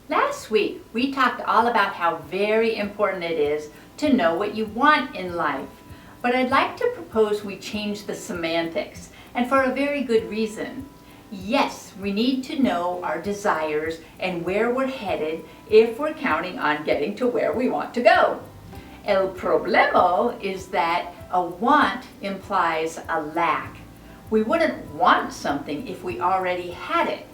Last week, we talked all about how very important it is to know what you want in life. But I'd like to propose we change the semantics, and for a very good reason. Yes, we need to know our desires and where we're headed if we're counting on getting to where we want to go. El problema is that a want implies a lack. We wouldn't want something if we already had it.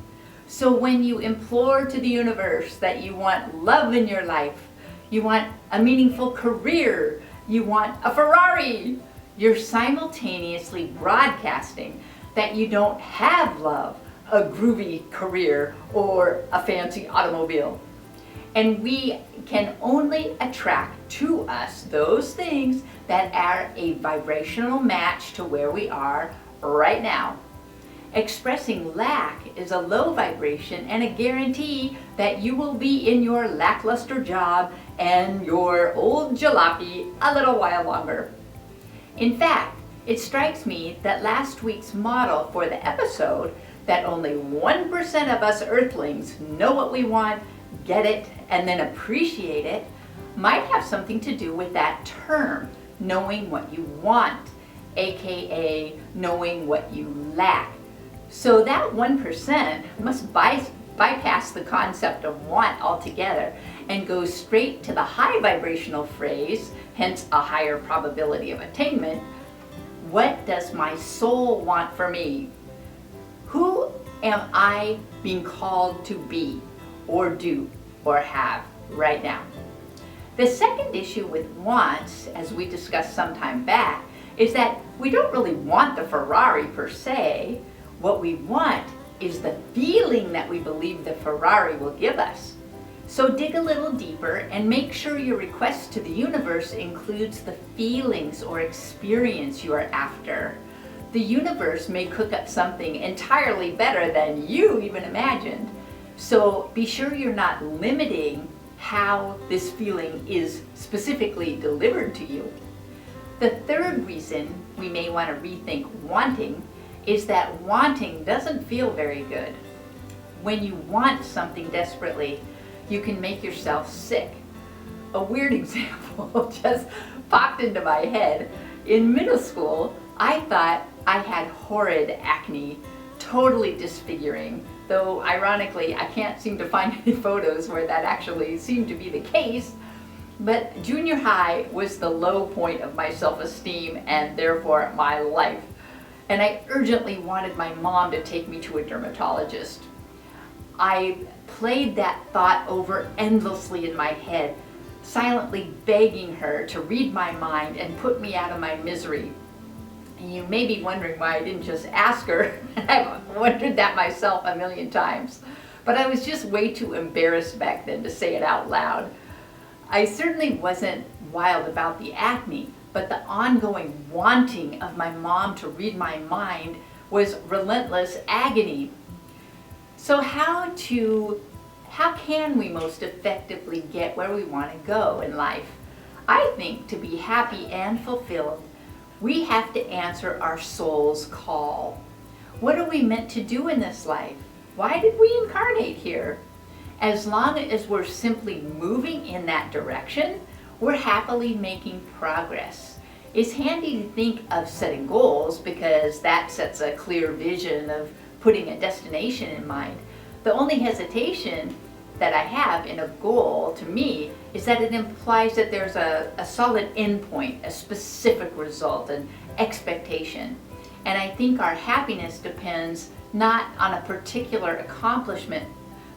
So when you implore to the universe that you want love in your life, you want a meaningful career, you want a Ferrari, you're simultaneously broadcasting that you don't have love, a groovy career, or a fancy automobile. And we can only attract to us those things that are a vibrational match to where we are right now. Expressing lack is a low vibration and a guarantee that you will be in your lackluster job and your old jalopy a little while longer. In fact, it strikes me that last week's model for the episode, that only 1% of us earthlings know what we want, get it, and then appreciate it, might have something to do with that term, knowing what you want, aka knowing what you lack. So that 1% must bypass the concept of want altogether and go straight to the high vibrational phrase, hence a higher probability of attainment. What does my soul want for me? Who am I being called to be, or do, or have right now? The second issue with wants, as we discussed some time back, is that we don't really want the Ferrari per se. What we want is the feeling that we believe the Ferrari will give us. So dig a little deeper and make sure your request to the universe includes the feelings or experience you are after. The universe may cook up something entirely better than you even imagined. So be sure you're not limiting how this feeling is specifically delivered to you. The third reason we may want to rethink wanting is that wanting doesn't feel very good. When you want something desperately, you can make yourself sick. A weird example just popped into my head. In middle school, I thought I had horrid acne, totally disfiguring, though ironically I can't seem to find any photos where that actually seemed to be the case. But junior high was the low point of my self-esteem and therefore my life. And I urgently wanted my mom to take me to a dermatologist. I played that thought over endlessly in my head, silently begging her to read my mind and put me out of my misery. And you may be wondering why I didn't just ask her. I've wondered that myself a million times. But I was just way too embarrassed back then to say it out loud. I certainly wasn't wild about the acne, but the ongoing wanting of my mom to read my mind was relentless agony. So how can we most effectively get where we want to go in life? I think to be happy and fulfilled, we have to answer our soul's call. What are we meant to do in this life? Why did we incarnate here? As long as we're simply moving in that direction, we're happily making progress. It's handy to think of setting goals because that sets a clear vision of putting a destination in mind. The only hesitation that I have in a goal, to me, is that it implies that there's a solid endpoint, a specific result, an expectation. And I think our happiness depends not on a particular accomplishment,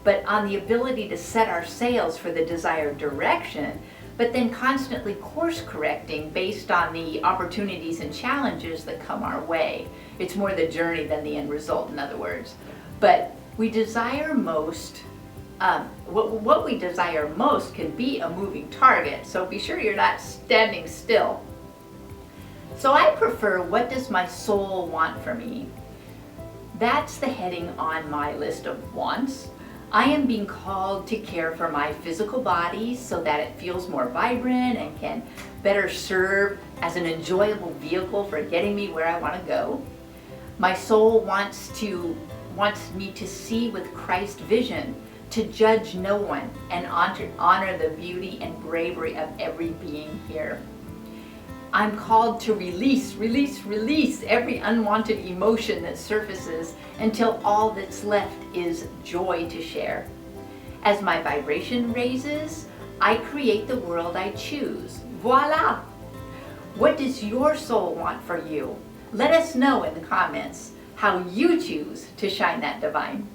but on the ability to set our sails for the desired direction, but then constantly course correcting based on the opportunities and challenges that come our way. It's more the journey than the end result, in other words. But we desire most, what we desire most can be a moving target, so be sure you're not standing still. So I prefer, what does my soul want for me? That's the heading on my list of wants. I am being called to care for my physical body so that it feels more vibrant and can better serve as an enjoyable vehicle for getting me where I want to go. My soul wants me to see with Christ's vision, to judge no one and honor the beauty and bravery of every being here. I'm called to release every unwanted emotion that surfaces until all that's left is joy to share. As my vibration raises, I create the world I choose. Voila! What does your soul want for you? Let us know in the comments how you choose to shine that divine.